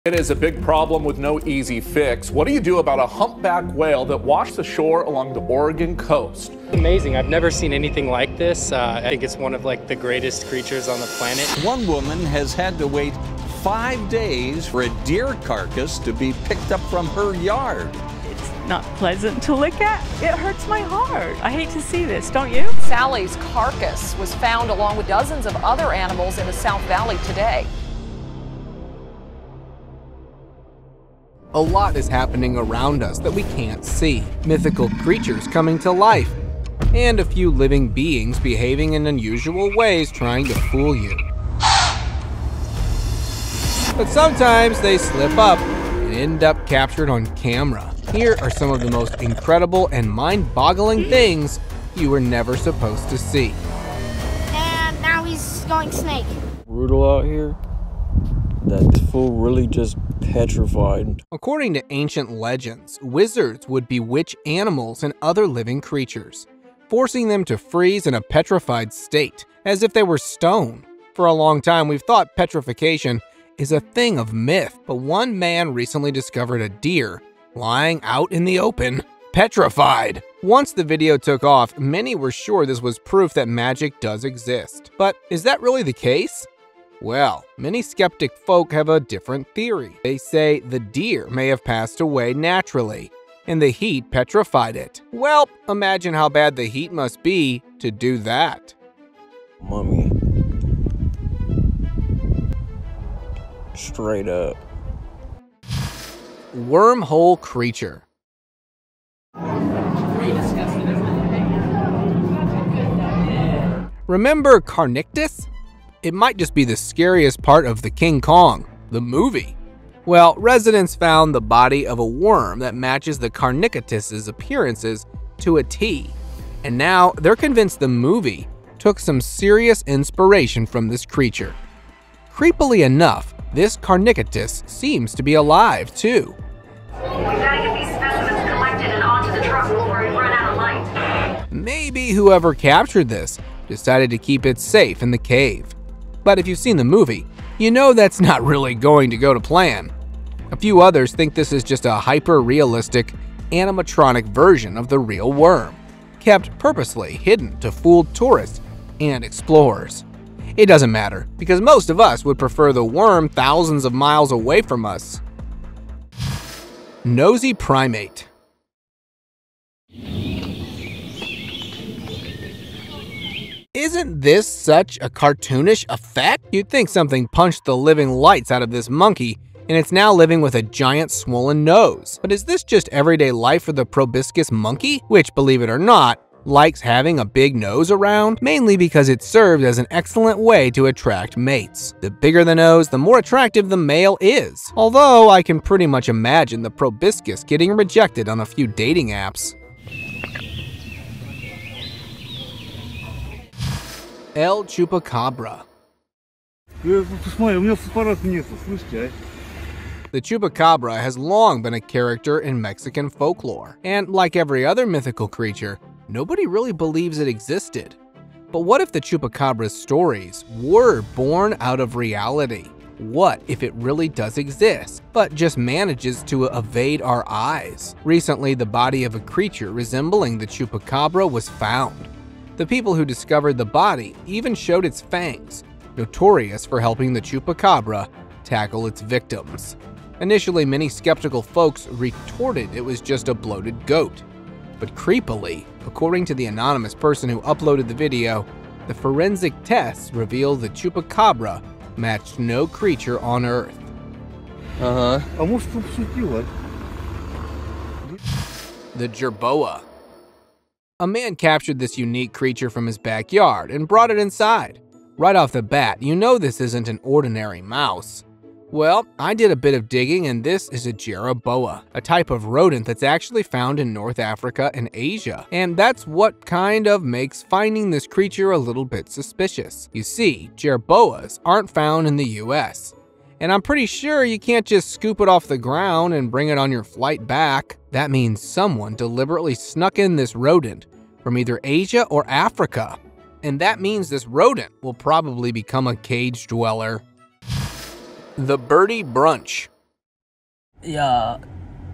It is a big problem with no easy fix. What do you do about a humpback whale that washed ashore along the Oregon coast? Amazing. I've never seen anything like this. I think it's one of the greatest creatures on the planet. One woman has had to wait 5 days for a deer carcass to be picked up from her yard. It's not pleasant to look at. It hurts my heart. I hate to see this, don't you? Sally's carcass was found along with dozens of other animals in the South Valley today. A lot is happening around us that we can't see. Mythical creatures coming to life, and a few living beings behaving in unusual ways trying to fool you. But sometimes they slip up and end up captured on camera. Here are some of the most incredible and mind-boggling things you were never supposed to see. And now he's going snake. Brutal out here. That fool really just petrified. According to ancient legends, wizards would bewitch animals and other living creatures, forcing them to freeze in a petrified state, as if they were stone. For a long time, we've thought petrification is a thing of myth, but one man recently discovered a deer lying out in the open, petrified. Once the video took off, many were sure this was proof that magic does exist. But is that really the case? Well, many skeptic folk have a different theory. They say the deer may have passed away naturally, and the heat petrified it. Well, imagine how bad the heat must be to do that. Mummy. Straight up. Wormhole creature. Remember Carnictus? It might just be the scariest part of the King Kong, the movie. Well, residents found the body of a worm that matches the Carnictus's appearances to a T. And now they're convinced the movie took some serious inspiration from this creature. Creepily enough, this Carnictus seems to be alive too. We gotta get these specimens collected and onto the truck before we run out of light. Maybe whoever captured this decided to keep it safe in the cave. But if you've seen the movie, you know that's not really going to go to plan. A few others think this is just a hyper-realistic, animatronic version of the real worm, kept purposely hidden to fool tourists and explorers. It doesn't matter, because most of us would prefer the worm thousands of miles away from us. Nosy primate. Isn't this such a cartoonish effect? You'd think something punched the living lights out of this monkey, and it's now living with a giant swollen nose. But is this just everyday life for the proboscis monkey, which, believe it or not, likes having a big nose around? Mainly because it serves as an excellent way to attract mates. The bigger the nose, the more attractive the male is. Although I can pretty much imagine the proboscis getting rejected on a few dating apps. El Chupacabra. The Chupacabra has long been a character in Mexican folklore, and like every other mythical creature, nobody really believes it existed. But what if the Chupacabra's stories were born out of reality? What if it really does exist, but just manages to evade our eyes? Recently, the body of a creature resembling the Chupacabra was found. The people who discovered the body even showed its fangs, notorious for helping the Chupacabra tackle its victims. Initially, many skeptical folks retorted it was just a bloated goat. But creepily, according to the anonymous person who uploaded the video, the forensic tests revealed the Chupacabra matched no creature on Earth. The Jerboa. A man captured this unique creature from his backyard and brought it inside. Right off the bat, you know this isn't an ordinary mouse. Well, I did a bit of digging, and this is a jerboa, a type of rodent that's actually found in North Africa and Asia. And that's what kind of makes finding this creature a little bit suspicious. You see, jerboas aren't found in the US. And I'm pretty sure you can't just scoop it off the ground and bring it on your flight back. That means someone deliberately snuck in this rodent from either Asia or Africa. And that means this rodent will probably become a cage dweller. The Birdie Brunch. Yeah,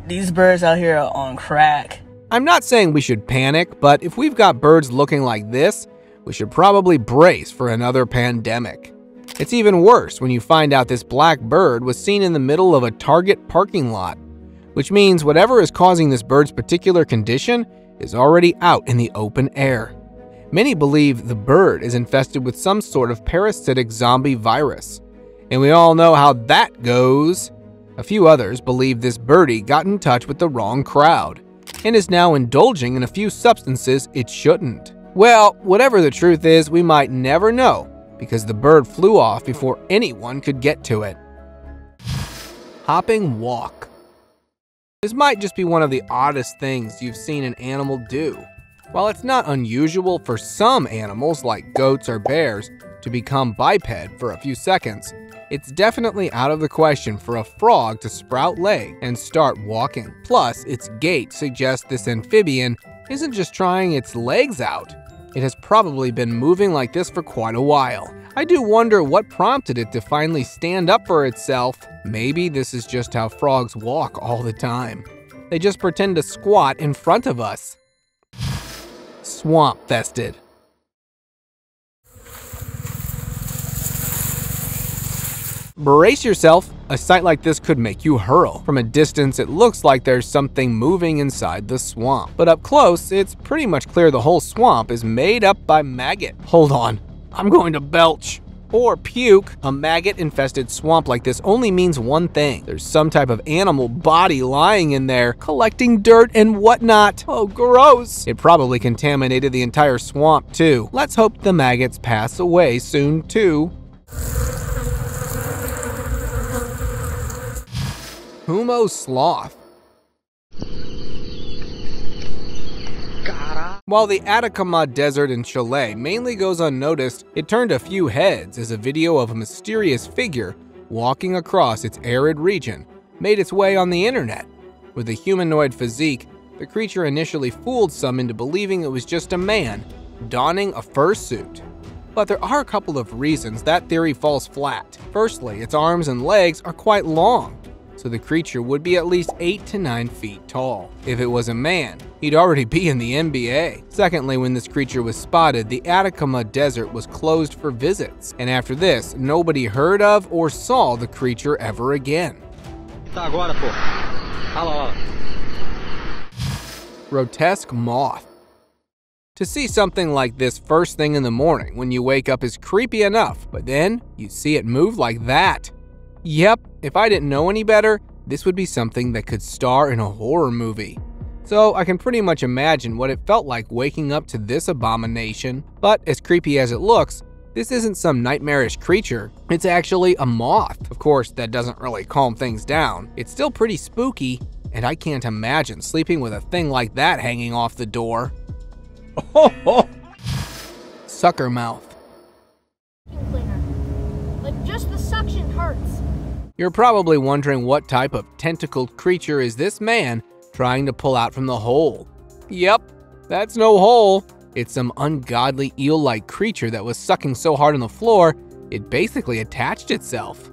these birds out here are on crack. I'm not saying we should panic, but if we've got birds looking like this, we should probably brace for another pandemic. It's even worse when you find out this black bird was seen in the middle of a Target parking lot, which means whatever is causing this bird's particular condition is already out in the open air. Many believe the bird is infested with some sort of parasitic zombie virus, and we all know how that goes. A few others believe this birdie got in touch with the wrong crowd and is now indulging in a few substances it shouldn't. Well, whatever the truth is, we might never know because the bird flew off before anyone could get to it. Hopping walk. This might just be one of the oddest things you've seen an animal do. While it's not unusual for some animals like goats or bears to become biped for a few seconds, it's definitely out of the question for a frog to sprout legs and start walking. Plus, its gait suggests this amphibian isn't just trying its legs out. It has probably been moving like this for quite a while. I do wonder what prompted it to finally stand up for itself. Maybe this is just how frogs walk all the time. They just pretend to squat in front of us. Swamp-fested. Brace yourself, a sight like this could make you hurl. From a distance, it looks like there's something moving inside the swamp. But up close, it's pretty much clear the whole swamp is made up by maggot. Hold on, I'm going to belch. Or puke. A maggot-infested swamp like this only means one thing. There's some type of animal body lying in there, collecting dirt and whatnot. Oh, gross. It probably contaminated the entire swamp, too. Let's hope the maggots pass away soon, too. Humo-sloth. While the Atacama Desert in Chile mainly goes unnoticed, it turned a few heads as a video of a mysterious figure walking across its arid region made its way on the internet. With a humanoid physique, the creature initially fooled some into believing it was just a man donning a fursuit. But there are a couple of reasons that theory falls flat. Firstly, its arms and legs are quite long, so the creature would be at least 8 to 9 feet tall. If it was a man, he'd already be in the NBA. Secondly, when this creature was spotted, the Atacama Desert was closed for visits, and after this, nobody heard of or saw the creature ever again. Grotesque moth. To see something like this first thing in the morning when you wake up is creepy enough, but then you see it move like that. Yep, if I didn't know any better, this would be something that could star in a horror movie. So I can pretty much imagine what it felt like waking up to this abomination. But as creepy as it looks, this isn't some nightmarish creature. It's actually a moth. Of course, that doesn't really calm things down. It's still pretty spooky, and I can't imagine sleeping with a thing like that hanging off the door. Sucker mouth. Like, just the suction hurts. You're probably wondering what type of tentacled creature is this man trying to pull out from the hole. Yep, that's no hole. It's some ungodly eel-like creature that was sucking so hard on the floor, it basically attached itself.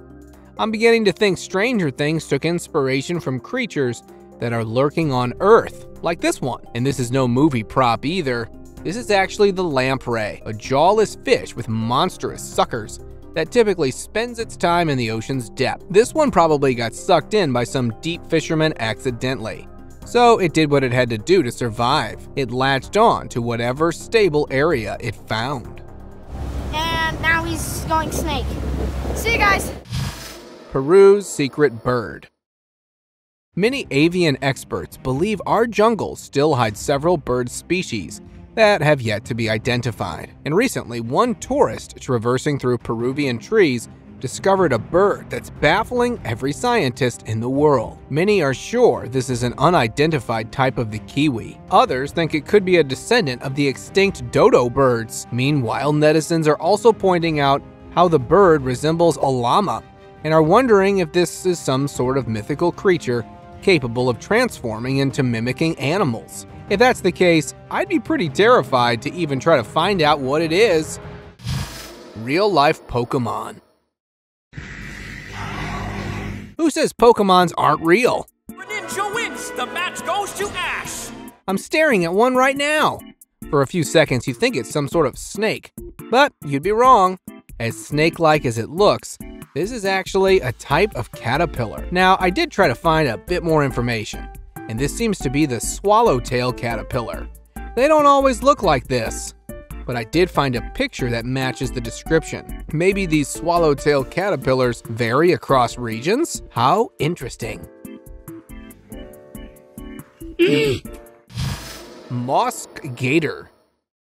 I'm beginning to think Stranger Things took inspiration from creatures that are lurking on Earth, like this one. And this is no movie prop either. This is actually the lamprey, a jawless fish with monstrous suckers that typically spends its time in the ocean's depth. This one probably got sucked in by some deep fisherman accidentally. So it did what it had to do to survive. It latched on to whatever stable area it found. And now he's going snake. See you guys. Peru's secret bird. Many avian experts believe our jungles still hide several bird species that have yet to be identified. And recently, one tourist traversing through Peruvian trees discovered a bird that's baffling every scientist in the world. Many are sure this is an unidentified type of the kiwi. Others think it could be a descendant of the extinct dodo birds. Meanwhile, netizens are also pointing out how the bird resembles a llama and are wondering if this is some sort of mythical creature capable of transforming into mimicking animals. If that's the case, I'd be pretty terrified to even try to find out what it is. Real-life Pokemon. Who says Pokemons aren't real? the match goes to Ash. I'm staring at one right now. For a few seconds, you think it's some sort of snake, but you'd be wrong. As snake-like as it looks, this is actually a type of caterpillar. Now, I did try to find a bit more information, and this seems to be the swallowtail caterpillar. They don't always look like this, but I did find a picture that matches the description. Maybe these swallowtail caterpillars vary across regions? How interesting. Moss gator.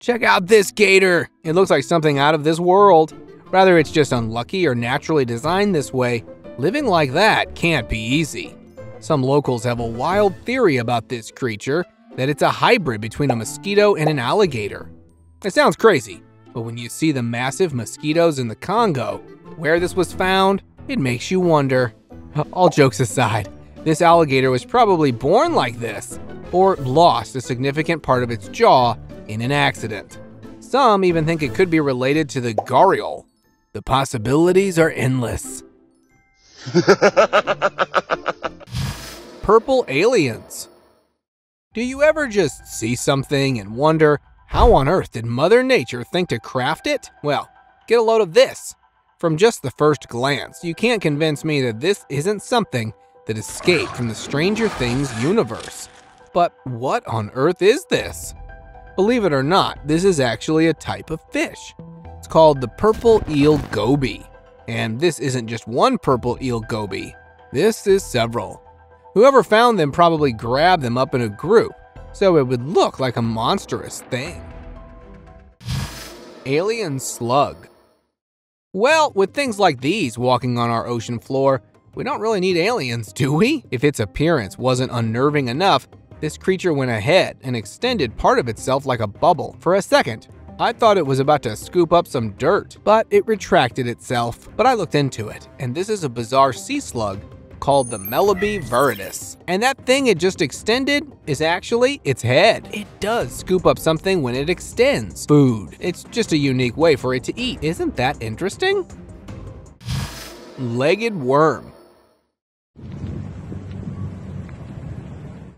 Check out this gator. It looks like something out of this world. Whether it's just unlucky or naturally designed this way, living like that can't be easy. Some locals have a wild theory about this creature, that it's a hybrid between a mosquito and an alligator. It sounds crazy, but when you see the massive mosquitoes in the Congo, where this was found, it makes you wonder. All jokes aside, this alligator was probably born like this, or lost a significant part of its jaw in an accident. Some even think it could be related to the gharial. The possibilities are endless. Purple aliens. Do you ever just see something and wonder, how on earth did Mother Nature think to craft it? Well, get a load of this. From just the first glance, you can't convince me that this isn't something that escaped from the Stranger Things universe. But what on earth is this? Believe it or not, this is actually a type of fish. It's called the purple eel goby. And this isn't just one purple eel goby. This is several. Whoever found them probably grabbed them up in a group, so it would look like a monstrous thing. Alien slug. Well, with things like these walking on our ocean floor, we don't really need aliens, do we? If its appearance wasn't unnerving enough, this creature went ahead and extended part of itself like a bubble. For a second, I thought it was about to scoop up some dirt, but it retracted itself. But I looked into it, and this is a bizarre sea slug called the Melody viridis. And that thing it just extended is actually its head. It does scoop up something when it extends food. It's just a unique way for it to eat. Isn't that interesting? Legged worm.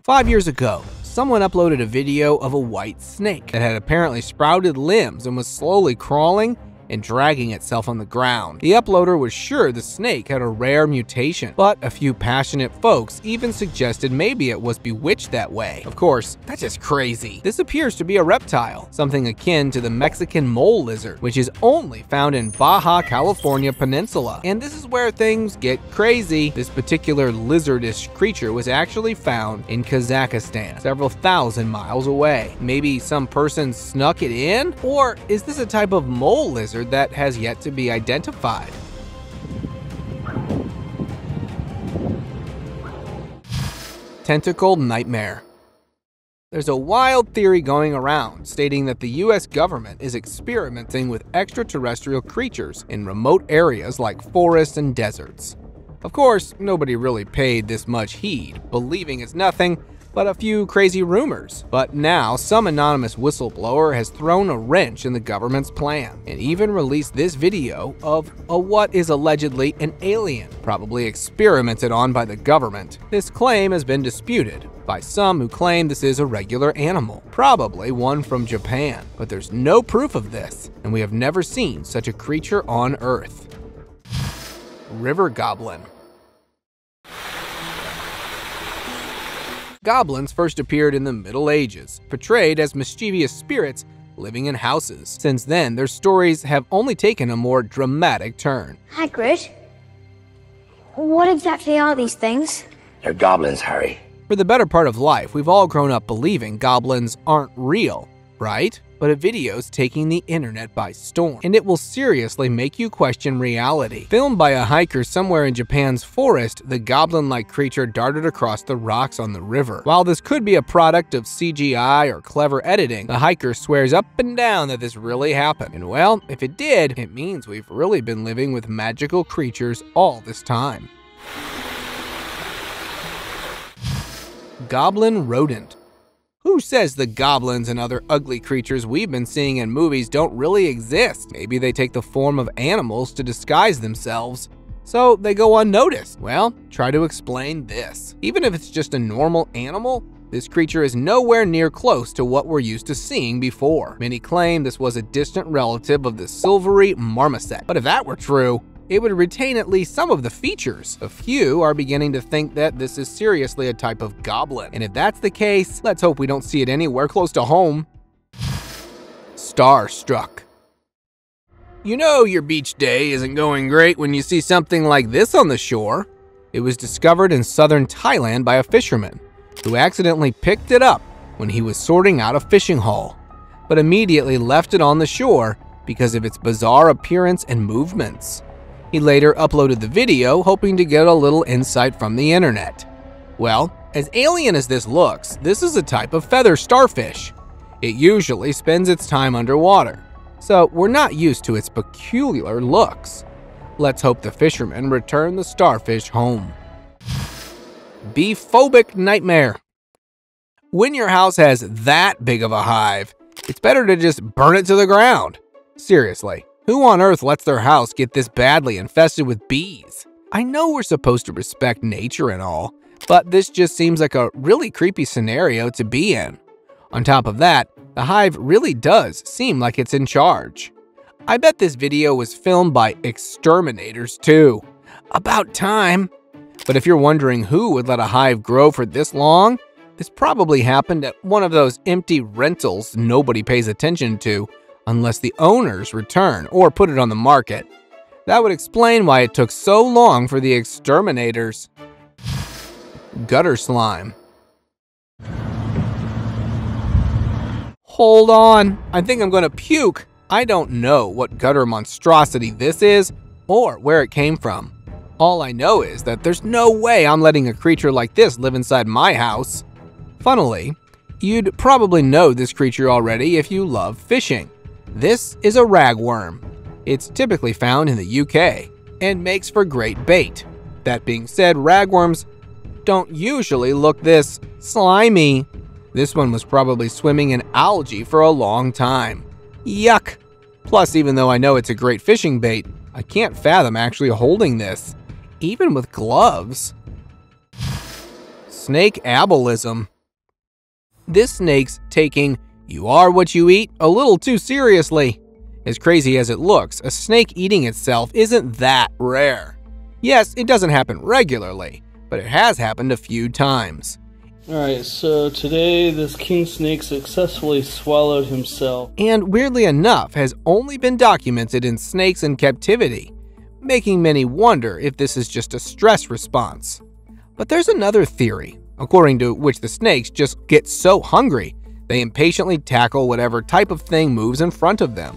5 years ago, someone uploaded a video of a white snake that had apparently sprouted limbs and was slowly crawling and dragging itself on the ground. The uploader was sure the snake had a rare mutation, but a few passionate folks even suggested maybe it was bewitched that way. Of course, that's just crazy. This appears to be a reptile, something akin to the Mexican mole lizard, which is only found in Baja California Peninsula. And this is where things get crazy. This particular lizardish creature was actually found in Kazakhstan, several thousand miles away. Maybe some person snuck it in? Or is this a type of mole lizard that has yet to be identified? Tentacled nightmare. There's a wild theory going around stating that the US government is experimenting with extraterrestrial creatures in remote areas like forests and deserts. Of course, nobody really paid this much heed, believing it's nothing but a few crazy rumors. But now, some anonymous whistleblower has thrown a wrench in the government's plan and even released this video of what is allegedly an alien, probably experimented on by the government. This claim has been disputed by some who claim this is a regular animal, probably one from Japan. But there's no proof of this, and we have never seen such a creature on Earth. River goblin. Goblins first appeared in the Middle Ages, portrayed as mischievous spirits living in houses. Since then, their stories have only taken a more dramatic turn. Hagrid, what exactly are these things? They're goblins, Harry. For the better part of life, we've all grown up believing goblins aren't real, right? But a video's taking the internet by storm, and it will seriously make you question reality. Filmed by a hiker somewhere in Japan's forest, the goblin-like creature darted across the rocks on the river. While this could be a product of CGI or clever editing, the hiker swears up and down that this really happened. And well, if it did, it means we've really been living with magical creatures all this time. Goblin rodent. Who says the goblins and other ugly creatures we've been seeing in movies don't really exist? Maybe they take the form of animals to disguise themselves. so they go unnoticed. Well, try to explain this. Even if it's just a normal animal, this creature is nowhere near close to what we're used to seeing before. Many claim this was a distant relative of the silvery marmoset, but if that were true, it would retain at least some of the features. A few are beginning to think that this is seriously a type of goblin, and if that's the case, let's hope we don't see it anywhere close to home. Starstruck. You know your beach day isn't going great when you see something like this on the shore. It was discovered in southern Thailand by a fisherman who accidentally picked it up when he was sorting out a fishing haul, but immediately left it on the shore because of its bizarre appearance and movements. He later uploaded the video, hoping to get a little insight from the internet. Well, as alien as this looks, this is a type of feather starfish. It usually spends its time underwater, so we're not used to its peculiar looks. Let's hope the fishermen return the starfish home. Bee-phobic nightmare. When your house has that big of a hive, it's better to just burn it to the ground. Seriously, who on earth lets their house get this badly infested with bees? I know we're supposed to respect nature and all, but this just seems like a really creepy scenario to be in. On top of that, the hive really does seem like it's in charge. I bet this video was filmed by exterminators too. About time. But if you're wondering who would let a hive grow for this long, this probably happened at one of those empty rentals nobody pays attention to unless the owners return or put it on the market. That would explain why it took so long for the exterminators. Gutter slime. Hold on, I think I'm gonna puke. I don't know what gutter monstrosity this is or where it came from. All I know is that there's no way I'm letting a creature like this live inside my house. Funnily, you'd probably know this creature already if you love fishing. This is a ragworm. It's typically found in the UK and makes for great bait. That being said, ragworms don't usually look this slimy. This one was probably swimming in algae for a long time. Yuck! Plus, even though I know it's a great fishing bait, I can't fathom actually holding this, even with gloves. Snake ableism. This snake's taking "you are what you eat" a little too seriously. As crazy as it looks, a snake eating itself isn't that rare. Yes, it doesn't happen regularly, but it has happened a few times. Alright, so today this king snake successfully swallowed himself. And weirdly enough, has only been documented in snakes in captivity, making many wonder if this is just a stress response. But there's another theory, according to which the snakes just get so hungry, they impatiently tackle whatever type of thing moves in front of them,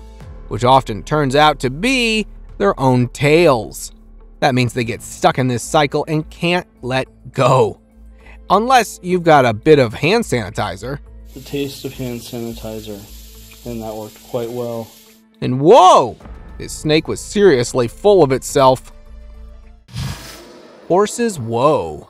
which often turns out to be their own tails. That means they get stuck in this cycle and can't let go. Unless you've got a bit of hand sanitizer. The taste of hand sanitizer, and that worked quite well. And whoa! This snake was seriously full of itself. Horses whoa.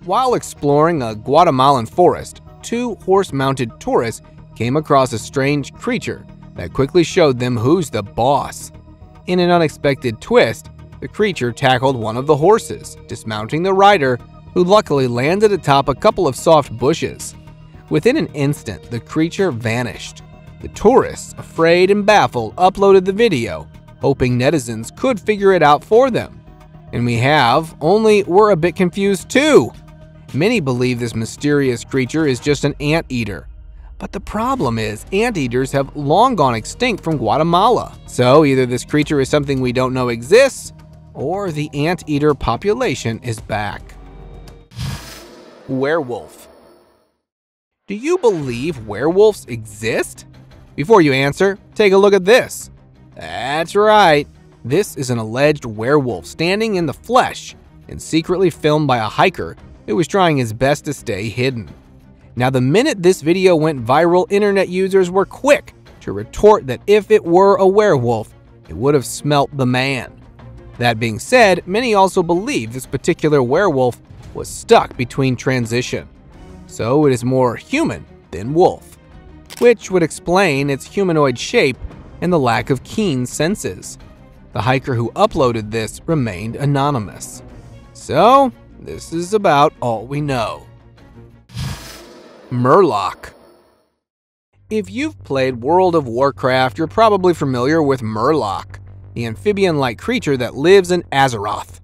While exploring a Guatemalan forest, two horse-mounted tourists came across a strange creature that quickly showed them who's the boss. In an unexpected twist, the creature tackled one of the horses, dismounting the rider, who luckily landed atop a couple of soft bushes. Within an instant, the creature vanished. The tourists, afraid and baffled, uploaded the video, hoping netizens could figure it out for them. And we have, only we're a bit confused too. Many believe this mysterious creature is just an anteater. But the problem is, anteaters have long gone extinct from Guatemala. So either this creature is something we don't know exists, or the anteater population is back. Werewolf. Do you believe werewolves exist? Before you answer, take a look at this. That's right. This is an alleged werewolf standing in the flesh and secretly filmed by a hiker who was trying his best to stay hidden. Now, the minute this video went viral, internet users were quick to retort that if it were a werewolf, it would have smelt the man. That being said, many also believe this particular werewolf was stuck between transition, so it is more human than wolf, which would explain its humanoid shape and the lack of keen senses. The hiker who uploaded this remained anonymous. So, this is about all we know. Murloc. If you've played World of Warcraft, you're probably familiar with Murloc, the amphibian-like creature that lives in Azeroth.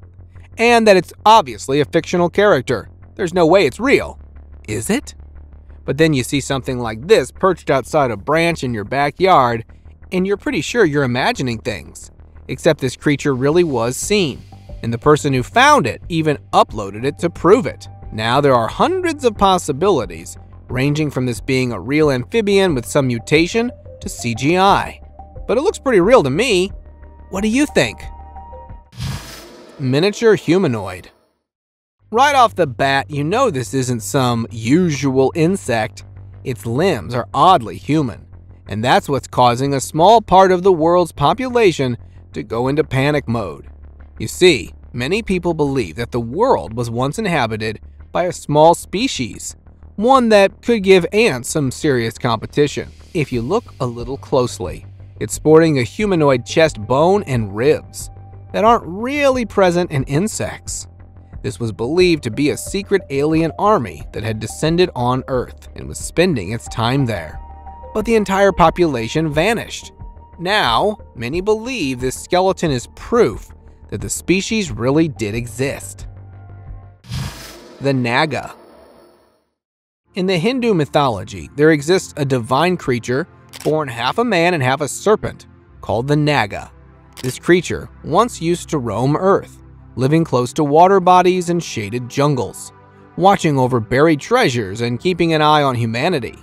And that it's obviously a fictional character. There's no way it's real. Is it? But then you see something like this perched outside a branch in your backyard, and you're pretty sure you're imagining things. Except this creature really was seen, and the person who found it even uploaded it to prove it. Now there are hundreds of possibilities, ranging from this being a real amphibian with some mutation to CGI. But it looks pretty real to me. What do you think? Miniature humanoid. Right off the bat, you know this isn't some usual insect. Its limbs are oddly human, and that's what's causing a small part of the world's population to go into panic mode. You see, many people believe that the world was once inhabited by a small species, one that could give ants some serious competition. If you look a little closely, it's sporting a humanoid chest bone and ribs that aren't really present in insects. This was believed to be a secret alien army that had descended on Earth and was spending its time there. But the entire population vanished. Now, many believe this skeleton is proof that the species really did exist. The Naga. In the Hindu mythology, there exists a divine creature born half a man and half a serpent called the Naga. This creature once used to roam Earth, living close to water bodies and shaded jungles, watching over buried treasures and keeping an eye on humanity.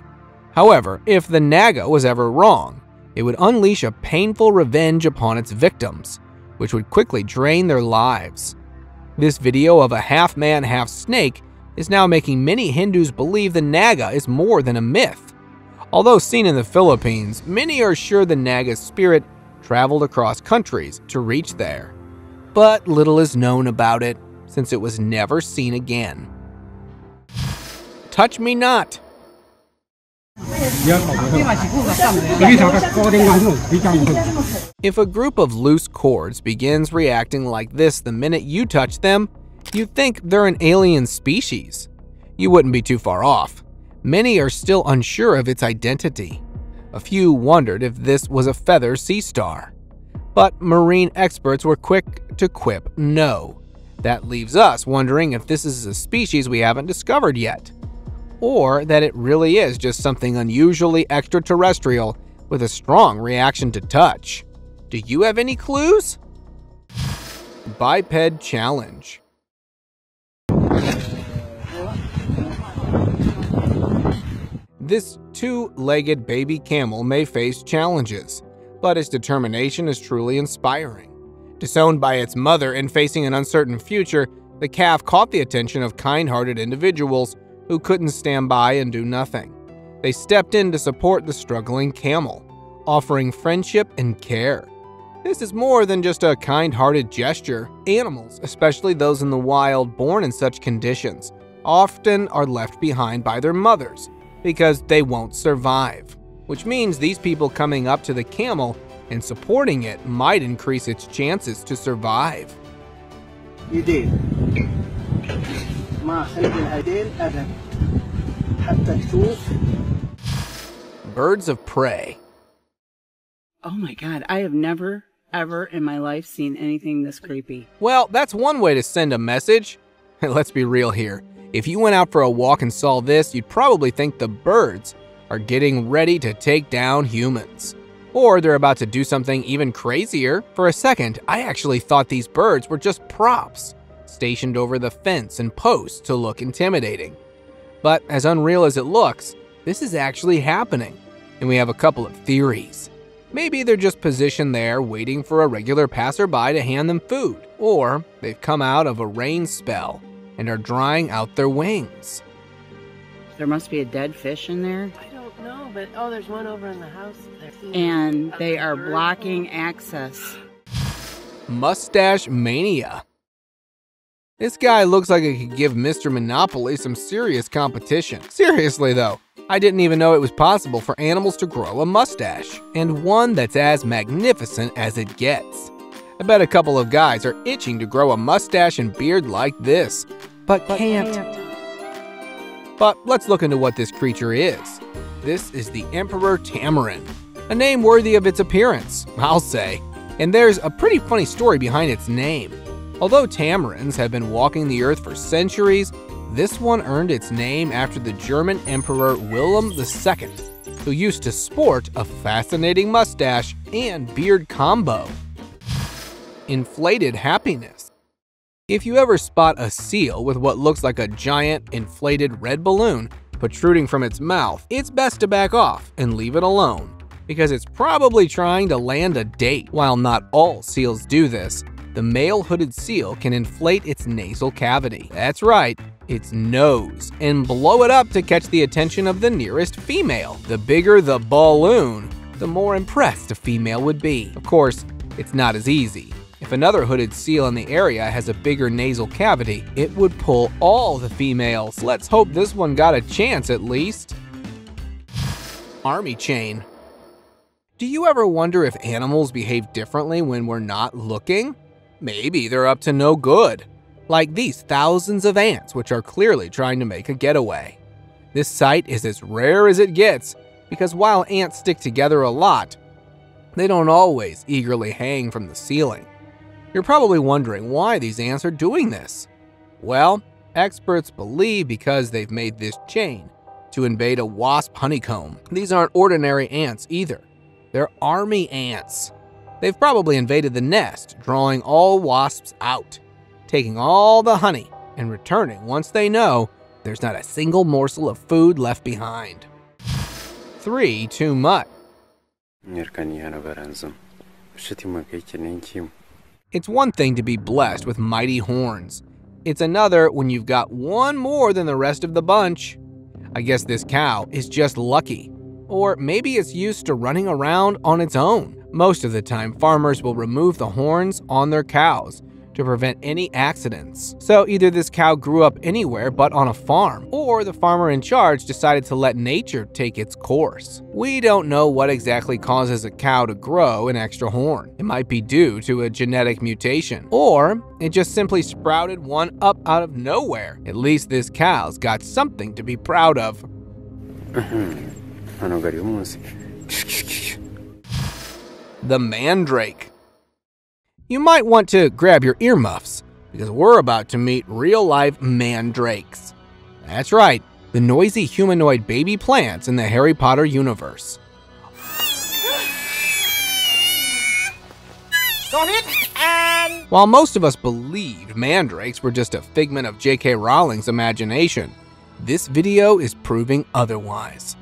However, if the Naga was ever wrong, it would unleash a painful revenge upon its victims, which would quickly drain their lives. This video of a half-man, half-snake is now making many Hindus believe the Naga is more than a myth. Although seen in the Philippines, many are sure the Naga's spirit traveled across countries to reach there. But little is known about it, since it was never seen again. Touch me not. If a group of loose cords begins reacting like this the minute you touch them, you'd think they're an alien species. You wouldn't be too far off. Many are still unsure of its identity. A few wondered if this was a feather sea star. But marine experts were quick to quip no. That leaves us wondering if this is a species we haven't discovered yet, or that it really is just something unusually extraterrestrial with a strong reaction to touch. Do you have any clues? Biped Challenge. This two-legged baby camel may face challenges, but its determination is truly inspiring. Disowned by its mother and facing an uncertain future, the calf caught the attention of kind-hearted individuals who couldn't stand by and do nothing. They stepped in to support the struggling camel, offering friendship and care. This is more than just a kind-hearted gesture. Animals, especially those in the wild born in such conditions, often are left behind by their mothers because they won't survive, which means these people coming up to the camel and supporting it might increase its chances to survive. Birds of prey. Oh my God, I have never, ever in my life seen anything this creepy. Well, that's one way to send a message. Let's be real here. If you went out for a walk and saw this, you'd probably think the birds are getting ready to take down humans. Or they're about to do something even crazier. For a second, I actually thought these birds were just props, stationed over the fence and posts to look intimidating. But as unreal as it looks, this is actually happening, and we have a couple of theories. Maybe they're just positioned there waiting for a regular passerby to hand them food, or they've come out of a rain spell and are drying out their wings. There must be a dead fish in there. I don't know, but oh, there's one over in the house there. And they are blocking access. Mustache Mania. This guy looks like he could give Mr. Monopoly some serious competition. Seriously though, I didn't even know it was possible for animals to grow a mustache, and one that's as magnificent as it gets. I bet a couple of guys are itching to grow a mustache and beard like this, but can't. But let's look into what this creature is. This is the Emperor Tamarin, a name worthy of its appearance, I'll say. And there's a pretty funny story behind its name. Although tamarins have been walking the earth for centuries, this one earned its name after the German Emperor Wilhelm II, who used to sport a fascinating mustache and beard combo. Inflated happiness. If you ever spot a seal with what looks like a giant inflated red balloon protruding from its mouth, it's best to back off and leave it alone, because it's probably trying to land a date. While not all seals do this, the male hooded seal can inflate its nasal cavity. That's right, its nose, and blow it up to catch the attention of the nearest female. The bigger the balloon, the more impressed a female would be. Of course, it's not as easy. If another hooded seal in the area has a bigger nasal cavity, it would pull all the females. Let's hope this one got a chance at least. Army chain. Do you ever wonder if animals behave differently when we're not looking? Maybe they're up to no good. Like these thousands of ants, which are clearly trying to make a getaway. This sight is as rare as it gets, because while ants stick together a lot, they don't always eagerly hang from the ceiling. You're probably wondering why these ants are doing this. Well, experts believe because they've made this chain to invade a wasp honeycomb. These aren't ordinary ants either. They're army ants. They've probably invaded the nest, drawing all wasps out, taking all the honey, and returning once they know there's not a single morsel of food left behind. 3 too much. It's one thing to be blessed with mighty horns. It's another when you've got one more than the rest of the bunch. I guess this cow is just lucky. Or maybe it's used to running around on its own. Most of the time, farmers will remove the horns on their cows to prevent any accidents. So either this cow grew up anywhere but on a farm, or the farmer in charge decided to let nature take its course. We don't know what exactly causes a cow to grow an extra horn. It might be due to a genetic mutation, or it just simply sprouted one up out of nowhere. At least this cow's got something to be proud of. The mandrake. You might want to grab your earmuffs, because we're about to meet real-life mandrakes. That's right, the noisy humanoid baby plants in the Harry Potter universe. While most of us believed mandrakes were just a figment of J.K. Rowling's imagination, this video is proving otherwise.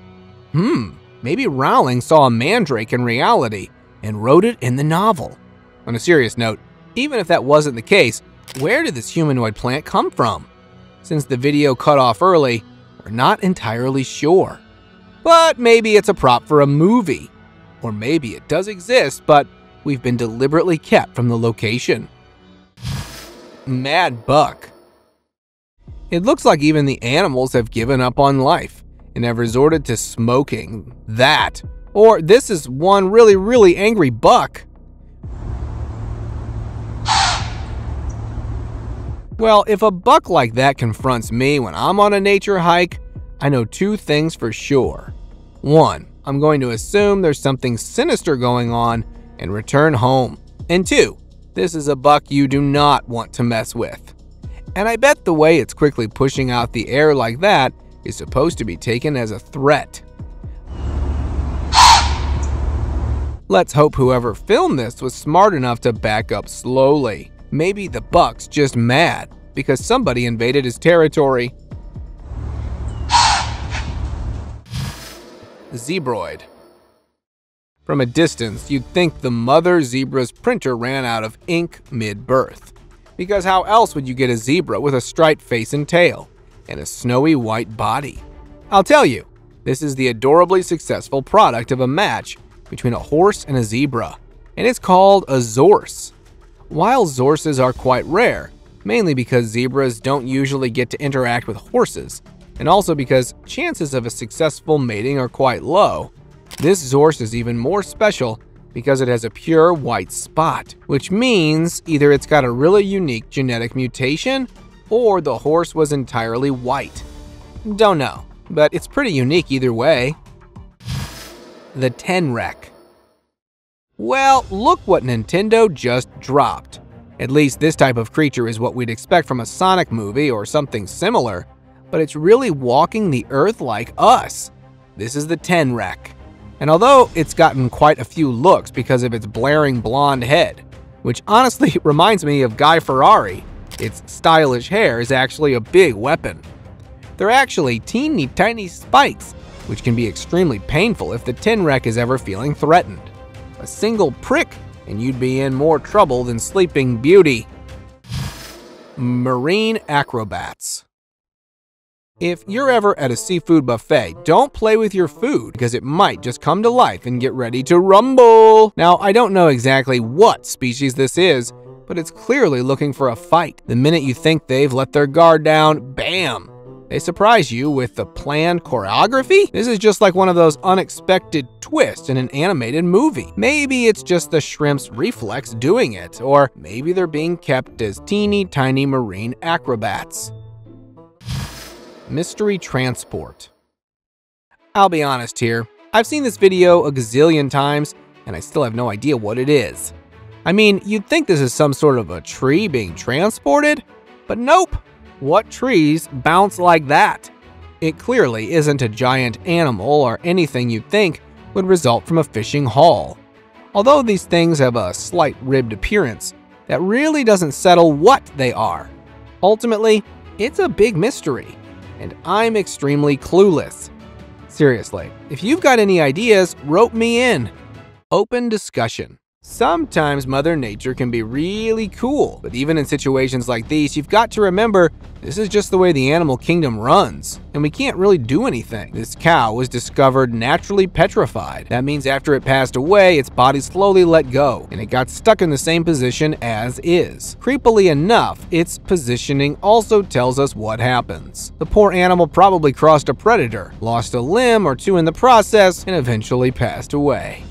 Maybe Rowling saw a mandrake in reality and wrote it in the novel. On a serious note, even if that wasn't the case, where did this humanoid plant come from? Since the video cut off early, we're not entirely sure. But maybe it's a prop for a movie. Or maybe it does exist, but we've been deliberately kept from the location. Mad buck. It looks like even the animals have given up on life and have resorted to smoking. That, or this is one really angry buck. Well, if a buck like that confronts me when I'm on a nature hike, I know 2 things for sure. 1, I'm going to assume there's something sinister going on and return home. And 2, this is a buck you do not want to mess with. And I bet the way it's quickly pushing out the air like that is supposed to be taken as a threat. Let's hope whoever filmed this was smart enough to back up slowly. Maybe the buck's just mad because somebody invaded his territory. Zebroid. From a distance, you'd think the mother zebra's printer ran out of ink mid-birth. Because how else would you get a zebra with a striped face and tail, and a snowy white body? I'll tell you, this is the adorably successful product of a match between a horse and a zebra, and it's called a zorse. While zorses are quite rare, mainly because zebras don't usually get to interact with horses, and also because chances of a successful mating are quite low, this zorse is even more special because it has a pure white spot, which means either it's got a really unique genetic mutation or the horse was entirely white. Don't know, but it's pretty unique either way. The Tenrec. Well, look what Nintendo just dropped. At least this type of creature is what we'd expect from a Sonic movie or something similar, but it's really walking the earth like us. This is the Tenrec. And although it's gotten quite a few looks because of its blaring blonde head, which honestly reminds me of Guy Ferrari, its stylish hair is actually a big weapon. They're actually teeny tiny spikes, which can be extremely painful if the Tenrec is ever feeling threatened. A single prick and you'd be in more trouble than Sleeping Beauty. Marine acrobats. If you're ever at a seafood buffet, don't play with your food because it might just come to life and get ready to rumble. Now, I don't know exactly what species this is, but it's clearly looking for a fight. The minute you think they've let their guard down, bam! They surprise you with the planned choreography? This is just like one of those unexpected twists in an animated movie. Maybe it's just the shrimp's reflex doing it, or maybe they're being kept as teeny tiny marine acrobats. Mystery transport. I'll be honest here, I've seen this video a gazillion times and I still have no idea what it is. I mean, you'd think this is some sort of a tree being transported, but nope. What trees bounce like that? It clearly isn't a giant animal or anything you'd think would result from a fishing haul. Although these things have a slight ribbed appearance, that really doesn't settle what they are. Ultimately, it's a big mystery, and I'm extremely clueless. Seriously, if you've got any ideas, rope me in. Open discussion. Sometimes Mother Nature can be really cool, but even in situations like these, you've got to remember this is just the way the animal kingdom runs, and we can't really do anything. This cow was discovered naturally petrified. That means after it passed away, its body slowly let go, and it got stuck in the same position as is. Creepily enough, its positioning also tells us what happens. The poor animal probably crossed a predator, lost a limb or two in the process, and eventually passed away.